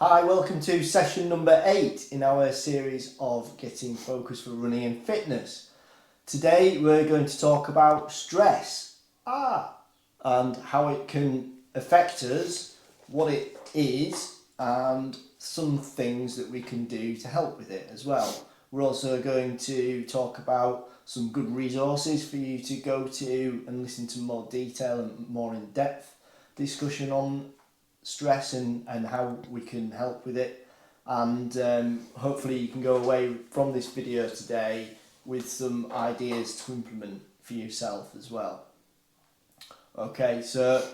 Hi, welcome to session number 8 in our series of getting focused for running and fitness. Today we're going to talk about stress and how it can affect us, what it is, and some things that we can do to help with it as well. We're also going to talk about some good resources for you to go to and listen to more detail and more in-depth discussion on stress and how we can help with it, and hopefully you can go away from this video today with some ideas to implement for yourself as well. Okay, so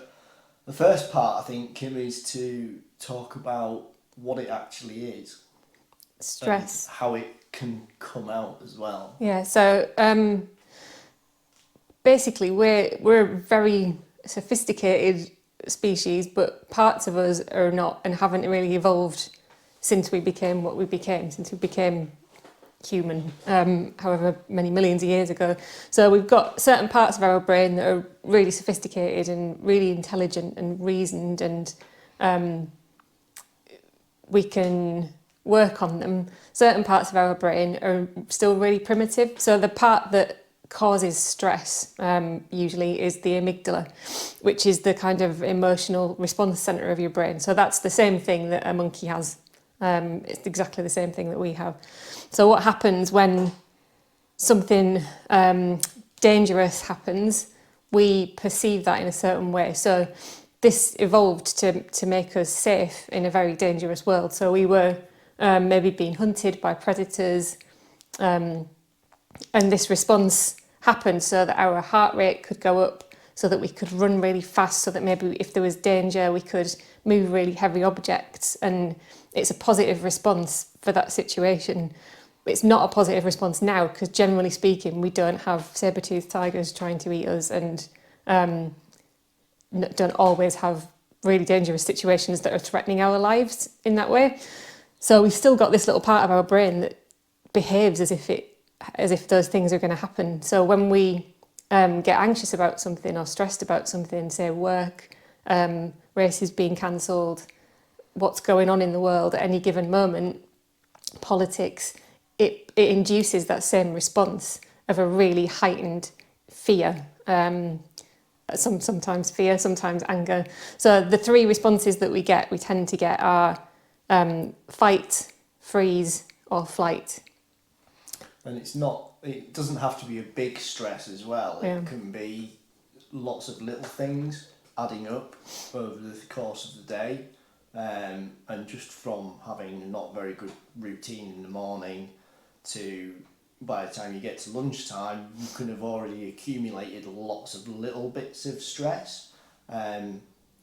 the first part I think, Kim, is to talk about what it actually is. Stress. And how it can come out as well. Yeah, so basically we're a very sophisticated species, but parts of us are not and haven't really evolved since we became what we became, since we became human, however many millions of years ago. So we've got certain parts of our brain that are really sophisticated and really intelligent and reasoned, and we can work on them. Certain parts of our brain are still really primitive. So the part that causes stress usually is the amygdala, which is the kind of emotional response center of your brain. So that's the same thing that a monkey has. It's exactly the same thing that we have. So what happens when something dangerous happens, we perceive that in a certain way. So this evolved to make us safe in a very dangerous world. So we were maybe being hunted by predators, and this response happened so that our heart rate could go up, so that we could run really fast, so that maybe if there was danger we could move really heavy objects, and it's a positive response for that situation. It's not a positive response now, because generally speaking we don't have saber-toothed tigers trying to eat us, and don't always have really dangerous situations that are threatening our lives in that way. So we've still got this little part of our brain that behaves as if those things are going to happen. So when we get anxious about something or stressed about something, say work, races being cancelled, what's going on in the world at any given moment, politics, it induces that same response of a really heightened fear. Sometimes fear, sometimes anger. So the three responses that we tend to get are fight, freeze, or flight. And it doesn't have to be a big stress as well. Yeah. It can be lots of little things adding up over the course of the day, and just from having a not very good routine in the morning to by the time you get to lunchtime, you can have already accumulated lots of little bits of stress.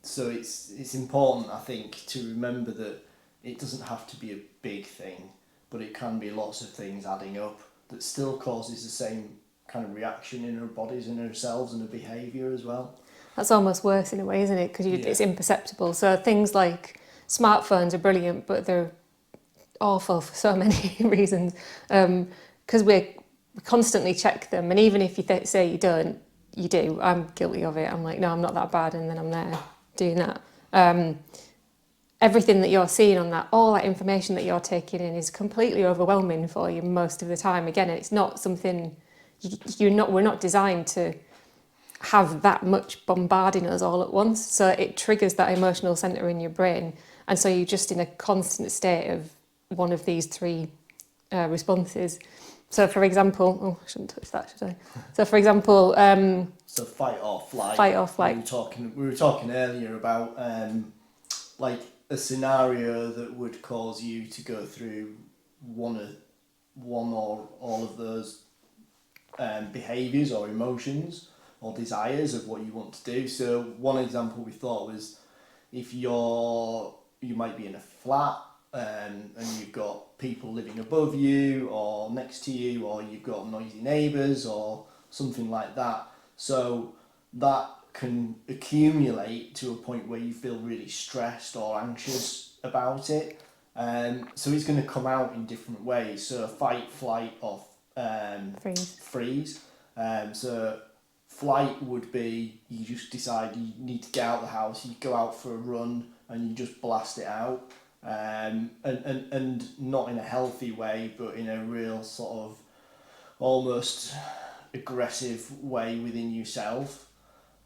So it's important, I think, to remember that it doesn't have to be a big thing, but it can be lots of things adding up that still causes the same kind of reaction in our bodies and ourselves and our behaviour as well. That's almost worse in a way, isn't it? Because it's imperceptible. So things like smartphones are brilliant, but they're awful for so many reasons. Because we constantly check them, and even if you say you don't, you do. I'm guilty of it. I'm like, no, I'm not that bad, and then I'm there doing that. Everything that you're seeing on that, all that information that you're taking in is completely overwhelming for you most of the time. Again, it's not something we're not designed to have that much bombarding us all at once. So it triggers that emotional centre in your brain, and so you're just in a constant state of one of these three responses. So for example, I shouldn't touch that, should I? So for example, so fight or flight. Fight or flight. We were talking earlier about like a scenario that would cause you to go through one or all of those behaviours or emotions or desires of what you want to do. So one example we thought was if you might be in a flat and you've got people living above you or next to you, or you've got noisy neighbours or something like that. So that can accumulate to a point where you feel really stressed or anxious about it. So it's going to come out in different ways. So fight, flight, or freeze. So flight would be you just decide you need to get out of the house, you go out for a run and you just blast it out. and not in a healthy way, but in a real sort of almost aggressive way within yourself.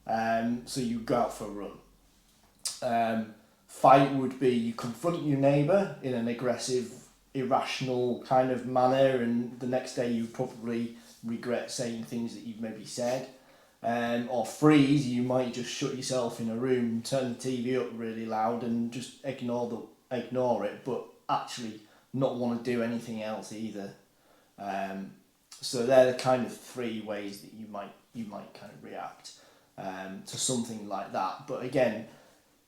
So you go out for a run. Fight would be you confront your neighbour in an aggressive, irrational kind of manner, and the next day you probably regret saying things that you've maybe said. Or freeze, you might just shut yourself in a room, turn the TV up really loud, and just ignore it, but actually not want to do anything else either. So they're the kind of three ways that you might kind of react to something like that. But again,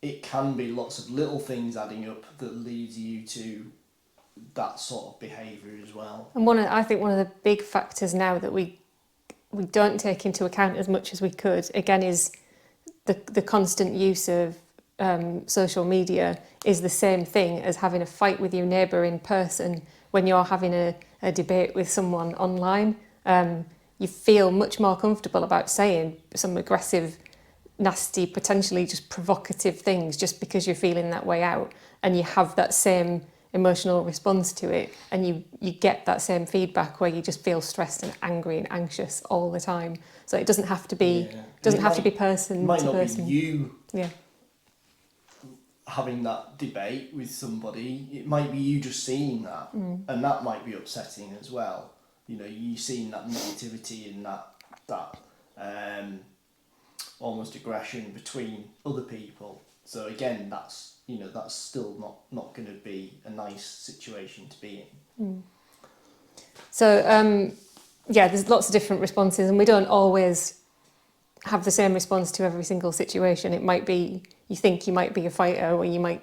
it can be lots of little things adding up that leads you to that sort of behaviour as well. And I think one of the big factors now that we don't take into account as much as we could, again, is the constant use of social media is the same thing as having a fight with your neighbour in person when you're having a debate with someone online. You feel much more comfortable about saying some aggressive, nasty, potentially just provocative things just because you're feeling that way out, and you have that same emotional response to it, and you get that same feedback where you just feel stressed and angry and anxious all the time. So it doesn't have to be person It might to not person. be you Yeah. having that debate with somebody. It might be you just seeing that, and that might be upsetting as well. You know, you seeing that negativity and that almost aggression between other people. So again, that's still not going to be a nice situation to be in. So there's lots of different responses, and we don't always have the same response to every single situation. It might be you think you might be a fighter, or you might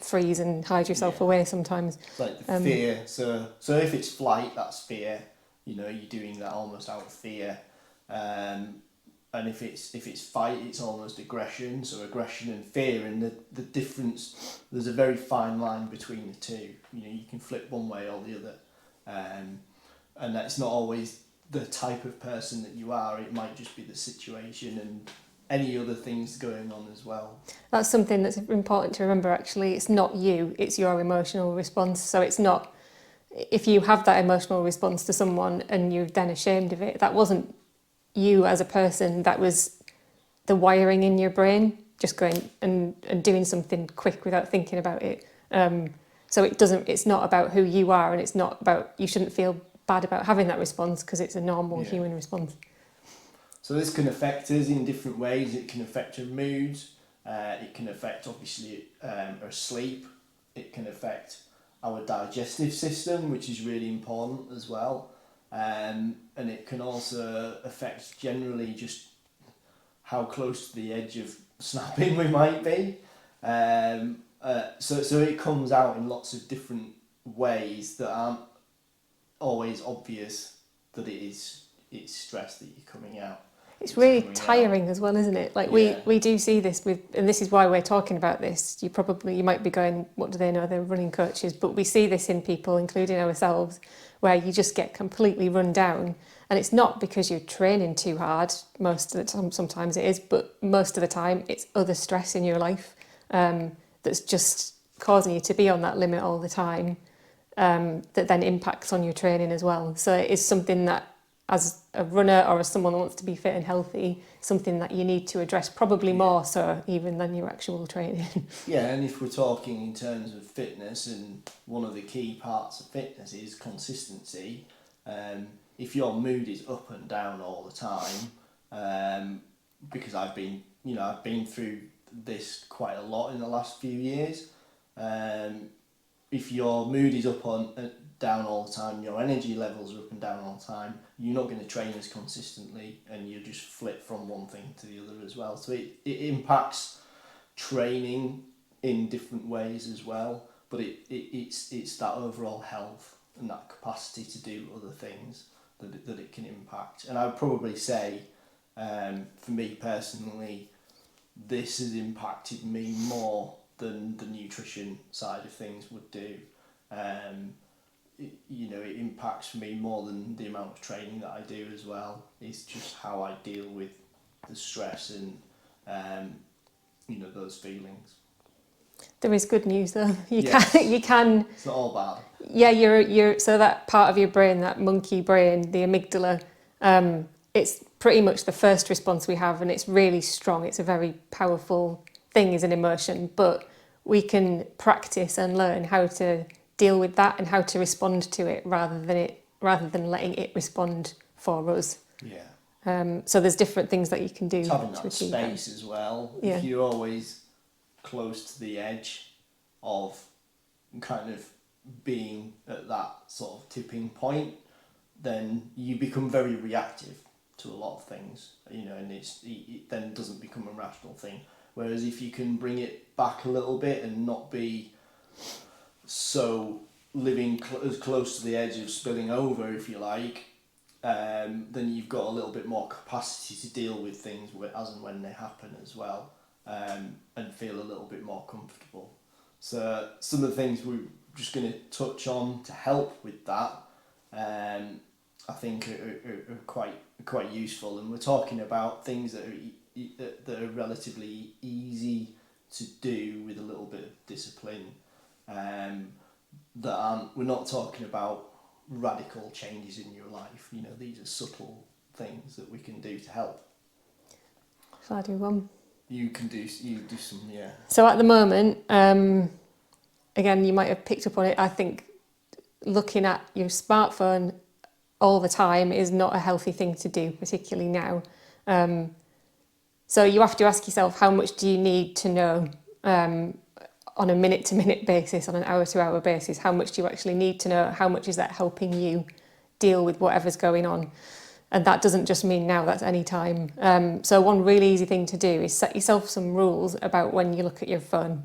freeze and hide yourself away sometimes. It's like the fear. So if it's flight, that's fear. You know, you're doing that almost out of fear. And if it's fight, it's almost aggression. So aggression and fear, and the difference, there's a very fine line between the two. You know, you can flip one way or the other, and that's not always the type of person that you are. It might just be the situation and any other things going on as well. That's something that's important to remember. Actually, it's not you; it's your emotional response. So it's not if you have that emotional response to someone and you're then ashamed of it. That wasn't you as a person, that was the wiring in your brain just going and doing something quick without thinking about it. So it's not about who you are, and it's not about, you shouldn't feel bad about having that response because it's a normal human response. So this can affect us in different ways. It can affect our moods, it can affect obviously our sleep, it can affect our digestive system, which is really important as well. And it can also affect generally just how close to the edge of snapping we might be. So it comes out in lots of different ways that aren't always obvious that it's stress that you're coming out. It's really tiring as well, isn't it? Like we do see this and this is why we're talking about this. You might be going, what do they know? They're running coaches, but we see this in people, including ourselves, where you just get completely run down, and it's not because you're training too hard. Most of the time, sometimes it is, but most of the time it's other stress in your life that's just causing you to be on that limit all the time, that then impacts on your training as well. So it is something that, as a runner or as someone who wants to be fit and healthy, something that you need to address, probably more so even than your actual training. Yeah, and if we're talking in terms of fitness, and one of the key parts of fitness is consistency, if your mood is up and down all the time, because I've been through this quite a lot in the last few years, if your mood is up and down all the time, your energy levels are up and down all the time, you're not going to train as consistently, and you just flip from one thing to the other as well. So it impacts training in different ways as well, but it's that overall health and that capacity to do other things that it can impact. And I would probably say, for me personally, this has impacted me more than the nutrition side of things would do. It impacts me more than the amount of training that I do as well. It's just how I deal with the stress and those feelings. There is good news though. Yes. You can. It's not all bad. Yeah, you're so that part of your brain, that monkey brain, the amygdala, it's pretty much the first response we have, and it's really strong. It's a very powerful thing as an emotion, but we can practice and learn how to deal with that and how to respond to it rather than letting it respond for us. Yeah. So there's different things that you can do It's having to that achieve space as well. Yeah. If you're always close to the edge of kind of being at that sort of tipping point, then you become very reactive to a lot of things, and it then doesn't become a rational thing. Whereas if you can bring it back a little bit and not be so living as close to the edge of spilling over, if you like, then you've got a little bit more capacity to deal with things as and when they happen as well, and feel a little bit more comfortable. So some of the things we're just going to touch on to help with that, I think are quite useful, and we're talking about things that are relatively easy to do with a little bit of discipline. We're not talking about radical changes in your life. These are subtle things that we can do to help. Shall I do one? You do some, yeah. So at the moment, again, you might have picked up on it, I think looking at your smartphone all the time is not a healthy thing to do, particularly now. So you have to ask yourself, how much do you need to know on a minute-to-minute basis, on an hour-to-hour basis? How much do you actually need to know? How much is that helping you deal with whatever's going on? And that doesn't just mean now, that's any time. So one really easy thing to do is set yourself some rules about when you look at your phone.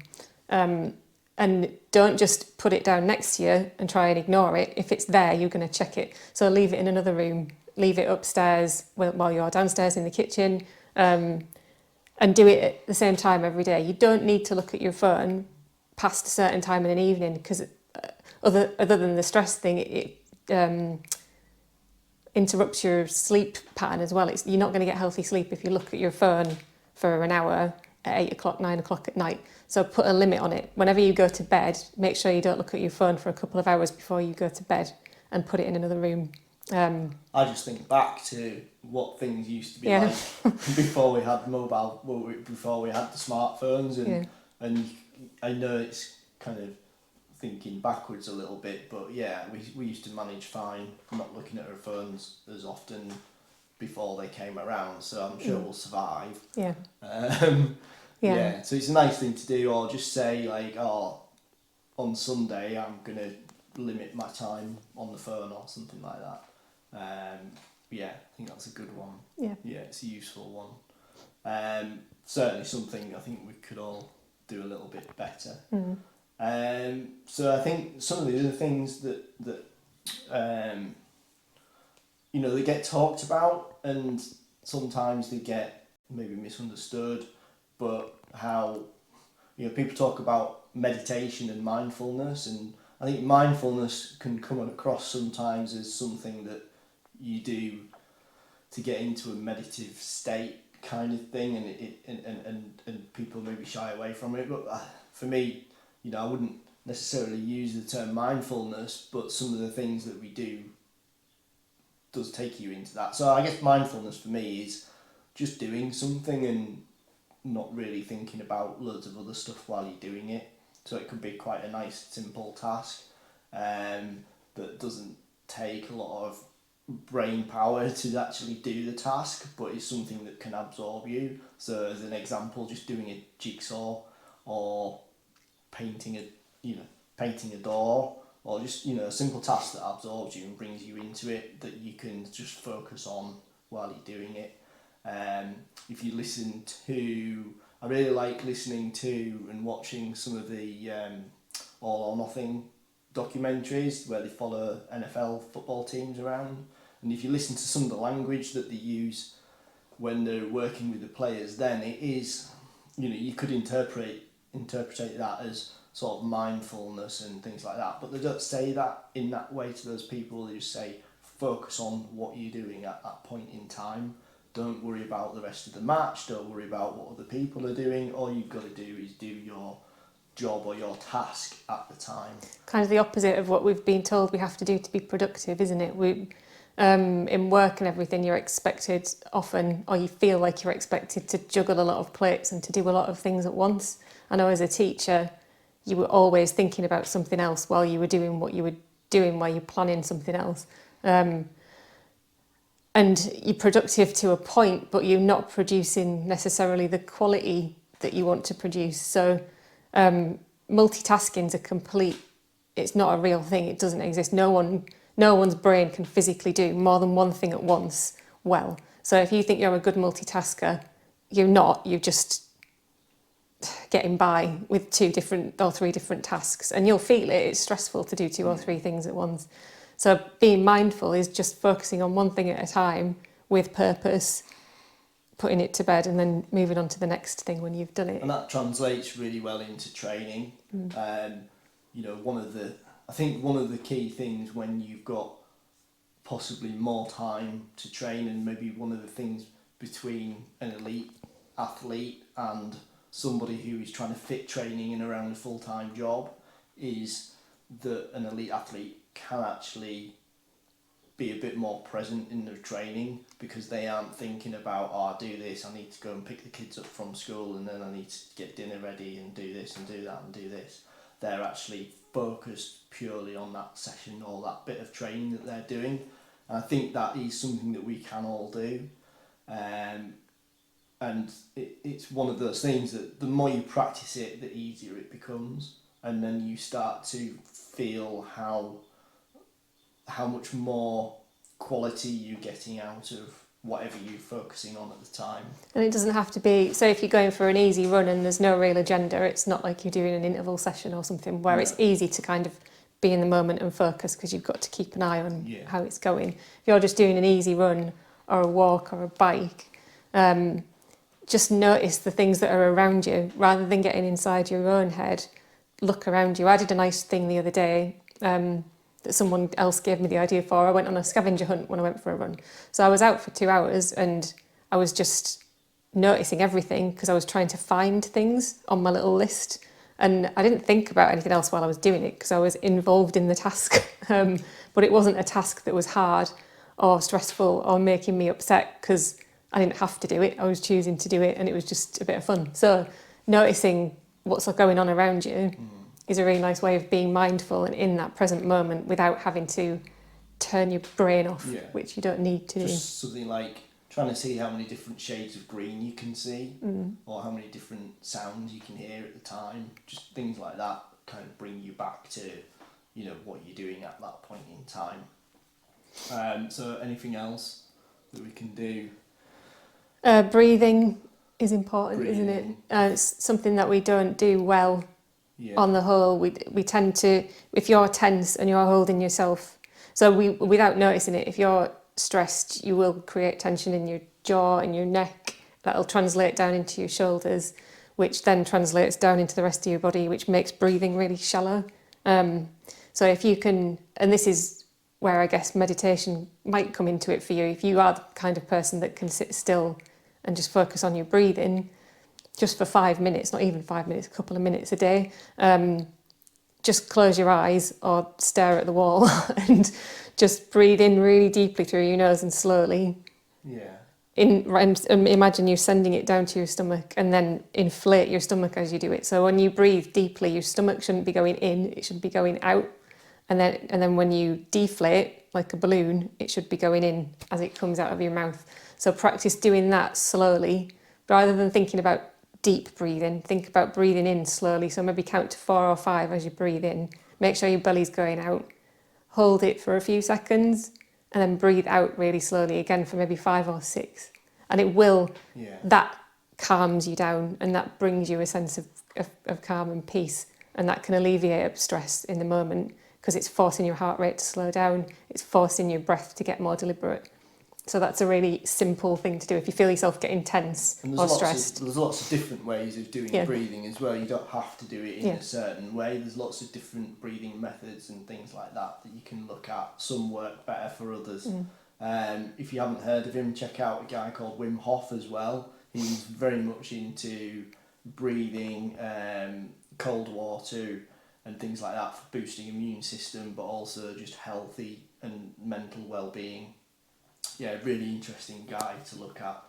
And don't just put it down next to you and try and ignore it. If it's there, you're going to check it. So leave it in another room, leave it upstairs while you're downstairs in the kitchen, and do it at the same time every day. You don't need to look at your phone past a certain time in an evening, because other than the stress thing, it interrupts your sleep pattern as well. You're not going to get healthy sleep if you look at your phone for an hour at 8 o'clock, 9 o'clock at night. So put a limit on it. Whenever you go to bed, make sure you don't look at your phone for a couple of hours before you go to bed, and put it in another room. I just think back to what things used to be Yeah. like before we had before we had the smartphones, and I know it's kind of thinking backwards a little bit, but yeah, we used to manage fine, not looking at our phones as often before they came around, so I'm sure we'll survive. Yeah. Yeah, so it's a nice thing to do, or just say like, on Sunday I'm going to limit my time on the phone or something like that. Yeah, I think that's a good one. Yeah, it's a useful one. Certainly something I think we could all do a little bit better. So I think some of the other things that they get talked about, and sometimes they get maybe misunderstood, but how people talk about meditation and mindfulness, and I think mindfulness can come across sometimes as something that you do to get into a meditative state kind of thing, and people maybe shy away from it. But for me, I wouldn't necessarily use the term mindfulness, but some of the things that we do does take you into that. So I guess mindfulness for me is just doing something and not really thinking about loads of other stuff while you're doing it. So it could be quite a nice simple task that doesn't take a lot of brain power to actually do the task, but it's something that can absorb you. So as an example, just doing a jigsaw, or painting a door, or just a simple task that absorbs you and brings you into it, that you can just focus on while you're doing it. If you listen to, I really like listening to and watching some of the All or Nothing documentaries where they follow NFL football teams around, and if you listen to some of the language that they use when they're working with the players, then it is, you could interpret that as sort of mindfulness and things like that, but they don't say that in that way to those people. They just say focus on what you're doing at that point in time. Don't worry about the rest of the match, don't worry about what other people are doing. All you've got to do is do your job or your task at the time. Kind of the opposite of what we've been told we have to do to be productive, isn't it? In work and everything, you're expected often, or you feel like you're expected to juggle a lot of plates and to do a lot of things at once. I know as a teacher, you were always thinking about something else while you were doing what you were doing, while you're planning something else. And you're productive to a point, but you're not producing necessarily the quality that you want to produce. So multitasking's it's not a real thing. It doesn't exist. No one's brain can physically do more than one thing at once well. So if you think you're a good multitasker, you're not. You're just getting by with 2 different or 3 different tasks, and you'll feel it. It's stressful to do 2 or 3 things at once. So being mindful is just focusing on one thing at a time with purpose, putting it to bed, and then moving on to the next thing when you've done it. And that translates really well into training. You know, one of the key things when you've got possibly more time to train, and maybe one of the things between an elite athlete and somebody who is trying to fit training in around a full-time job, is that an elite athlete can actually be a bit more present in their training, because they aren't thinking about, oh, I do this, I need to go and pick the kids up from school, and then I need to get dinner ready and do this and do that and do this. They're actually focused purely on that session or that bit of training that they're doing. And I think that is something that we can all do. And it's one of those things that the more you practice it, the easier it becomes. And then you start to feel how much more quality you're getting out of whatever you're focusing on at the time. And it doesn't have to be, so if you're going for an easy run and there's no real agenda, it's not like you're doing an interval session or something where it's easy to kind of be in the moment and focus, because you've got to keep an eye on how it's going. If you're just doing an easy run or a walk or a bike, just notice the things that are around you rather than getting inside your own head. Look around you. I did a nice thing the other day that someone else gave me the idea for. I went on a scavenger hunt when I went for a run. So I was out for 2 hours and I was just noticing everything because I was trying to find things on my little list. And I didn't think about anything else while I was doing it because I was involved in the task. But it wasn't a task that was hard or stressful or making me upset because I didn't have to do it. I was choosing to do it and it was just a bit of fun. So noticing what's going on around you is a really nice way of being mindful and in that present moment without having to turn your brain off, which you don't need to just do. Something like trying to see how many different shades of green you can see or how many different sounds you can hear at the time. Just things like that kind of bring you back to, you know, what you're doing at that point in time. So anything else that we can do? Breathing is important, isn't it? It's something that we don't do well on the whole. We tend to, if you're tense and you're holding yourself, so without noticing it, if you're stressed, you will create tension in your jaw and your neck. That'll translate down into your shoulders, which then translates down into the rest of your body, which makes breathing really shallow. So if you can, and this is where I guess meditation might come into it for you, if you are the kind of person that can sit still and just focus on your breathing, just for 5 minutes, not even 5 minutes, a couple of minutes a day, just close your eyes or stare at the wall and just breathe in really deeply through your nose and slowly. Imagine you sending it down to your stomach and then inflate your stomach as you do it. So when you breathe deeply, your stomach shouldn't be going in, it should be going out. And then when you deflate like a balloon, it should be going in as it comes out of your mouth. So practice doing that slowly rather than thinking about deep breathing. Think about breathing in slowly. So maybe count to 4 or 5 as you breathe in. Make sure your belly's going out. Hold it for a few seconds and then breathe out really slowly again for maybe 5 or 6. And it will, that calms you down and that brings you a sense of calm and peace. And that can alleviate stress in the moment because it's forcing your heart rate to slow down. It's forcing your breath to get more deliberate. So that's a really simple thing to do if you feel yourself getting tense or stressed. There's lots of different ways of doing breathing as well. You don't have to do it in a certain way. There's lots of different breathing methods and things like that you can look at. Some work better for others. If you haven't heard of him, check out a guy called Wim Hof as well. He's very much into breathing cold water and things like that for boosting immune system, but also just healthy and mental well-being. Yeah, really interesting guy to look at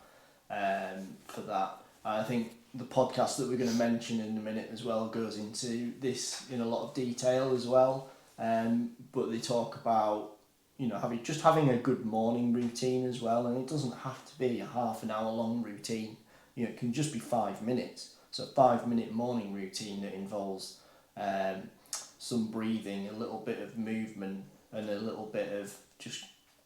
for that. And I think the podcast that we're going to mention in a minute as well goes into this in a lot of detail as well. But they talk about, you know, having a good morning routine as well, and it doesn't have to be a half an hour long routine. You know, it can just be 5 minutes. So a 5 minute morning routine that involves some breathing, a little bit of movement, and a little bit of just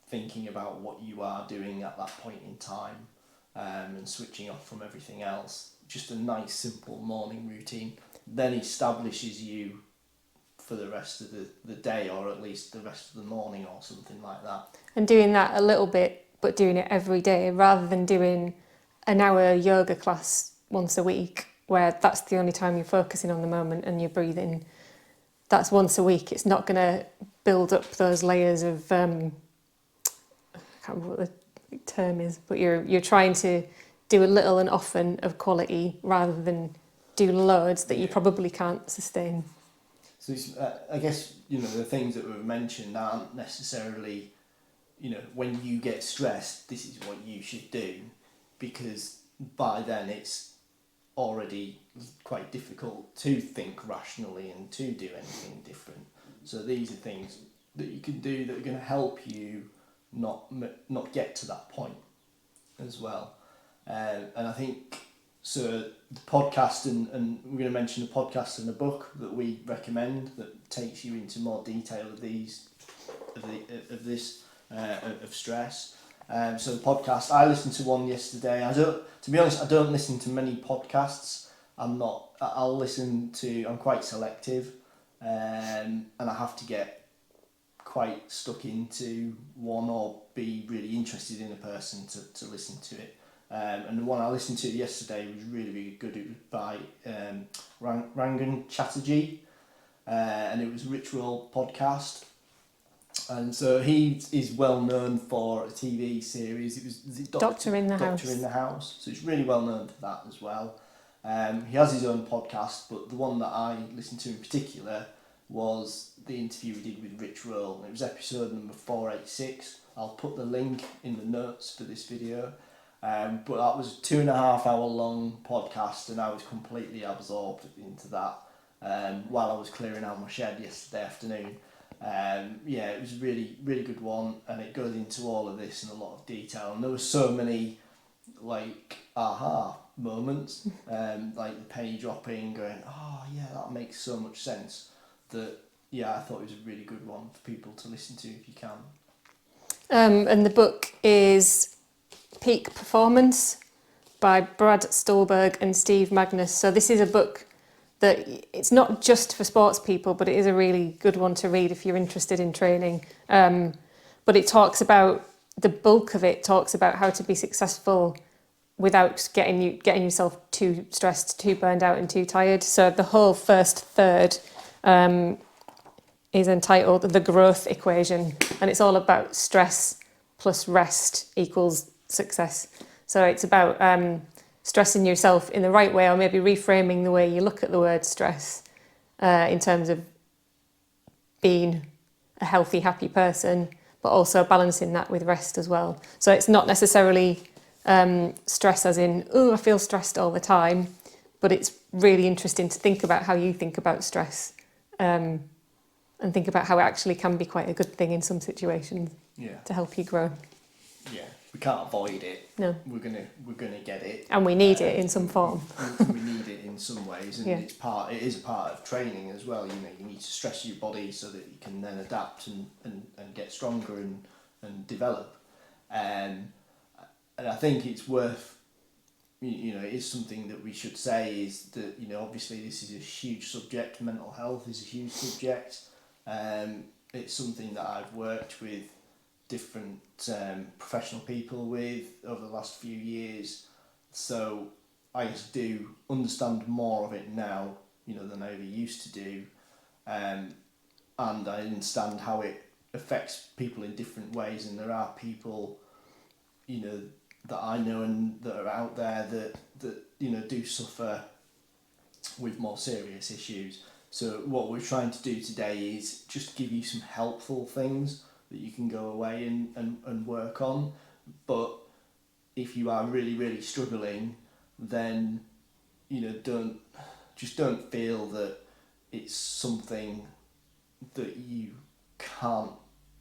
thinking about what you are doing at that point in time, and switching off from everything else. Just a nice simple morning routine then establishes you for the rest of the day, or at least the rest of the morning or something like that. And doing that a little bit, but doing it every day, rather than doing an hour yoga class once a week, where that's the only time you're focusing on the moment and you're breathing. That's once a week. It's not going to build up those layers of, I can't remember what the term is, but you're trying to do a little and often of quality rather than do loads that you probably can't sustain. So it's, I guess, you know, the things that we've mentioned aren't necessarily, you know, when you get stressed, this is what you should do, because by then it's already quite difficult to think rationally and to do anything different. So these are things that you can do that are going to help you not get to that point as well. And I think, so the podcast, and we're going to mention a podcast and a book that we recommend that takes you into more detail of these, of stress. So the podcast, I listened to one yesterday. To be honest, I don't listen to many podcasts. I'm quite selective, and I have to get quite stuck into one or be really interested in a person to listen to it. And the one I listened to yesterday was really, really good. It was by Rangan Chatterjee, and it was a Ritual podcast. And so he is well known for a TV series. It was Doctor in the House. Doctor in the House. So it's really well known for that as well. He has his own podcast, but the one that I listened to in particular was the interview we did with Rich Roll. It was episode number 486. I'll put the link in the notes for this video. But that was a 2.5 hour long podcast, and I was completely absorbed into that while I was clearing out my shed yesterday afternoon. It was a really, really good one, and it goes into all of this in a lot of detail. And there were so many like aha moments, like the penny dropping, going, oh yeah, that makes so much sense. That I thought it was a really good one for people to listen to if you can. And the book is Peak Performance by Brad Stulberg and Steve Magnus. So this is a book that it's not just for sports people, but it is a really good one to read if you're interested in training. But it talks about, the bulk of it talks about how to be successful without getting yourself too stressed, too burned out and too tired. So the whole first third is entitled The Growth Equation, and it's all about stress plus rest equals success. So it's about stressing yourself in the right way, or maybe reframing the way you look at the word stress in terms of being a healthy, happy person, but also balancing that with rest as well. So it's not necessarily stress as in, oh, I feel stressed all the time, but it's really interesting to think about how you think about stress, and think about how it actually can be quite a good thing in some situations to help you grow. Yeah, we can't avoid it. No. We're gonna get it, and we need it in some form. we need it in some ways, and it is a part of training as well. You know, you need to stress your body so that you can then adapt and get stronger and develop. And I think it's worth, you know, it is something that we should say, is that, you know, obviously this is a huge subject. Mental health is a huge subject. It's something that I've worked with different professional people with over the last few years, so I just do understand more of it now, you know, than I ever used to do, and I understand how it affects people in different ways. And there are people, you know, that I know and that are out there that you know do suffer with more serious issues. So what we're trying to do today is just give you some helpful things that you can go away and work on. But if you are really struggling, then don't feel that it's something that you can't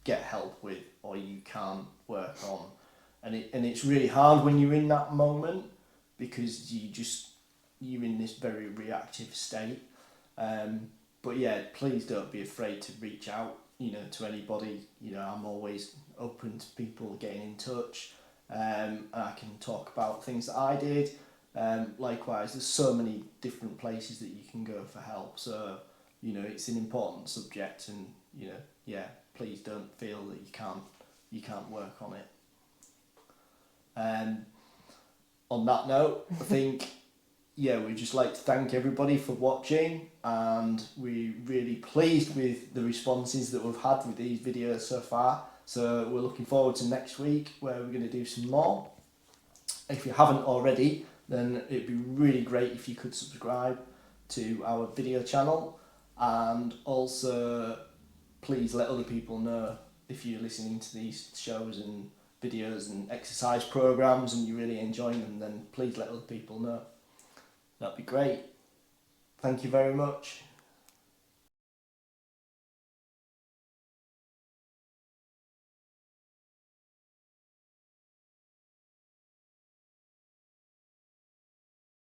get help with or you can't work on. And it's really hard when you're in that moment, because you're in this very reactive state. But yeah, please don't be afraid to reach out, to anybody. I'm always open to people getting in touch. And I can talk about things that I did. Likewise, there's so many different places that you can go for help. So, it's an important subject, and yeah, please don't feel that you can't work on it. On that note, I think, we'd just like to thank everybody for watching, and we're really pleased with the responses that we've had with these videos so far. So we're looking forward to next week, where we're going to do some more. If you haven't already, then it'd be really great if you could subscribe to our video channel, and also please let other people know if you're listening to these shows and videos and exercise programs and you're really enjoying them. Then please let other people know. That'd be great. Thank you very much.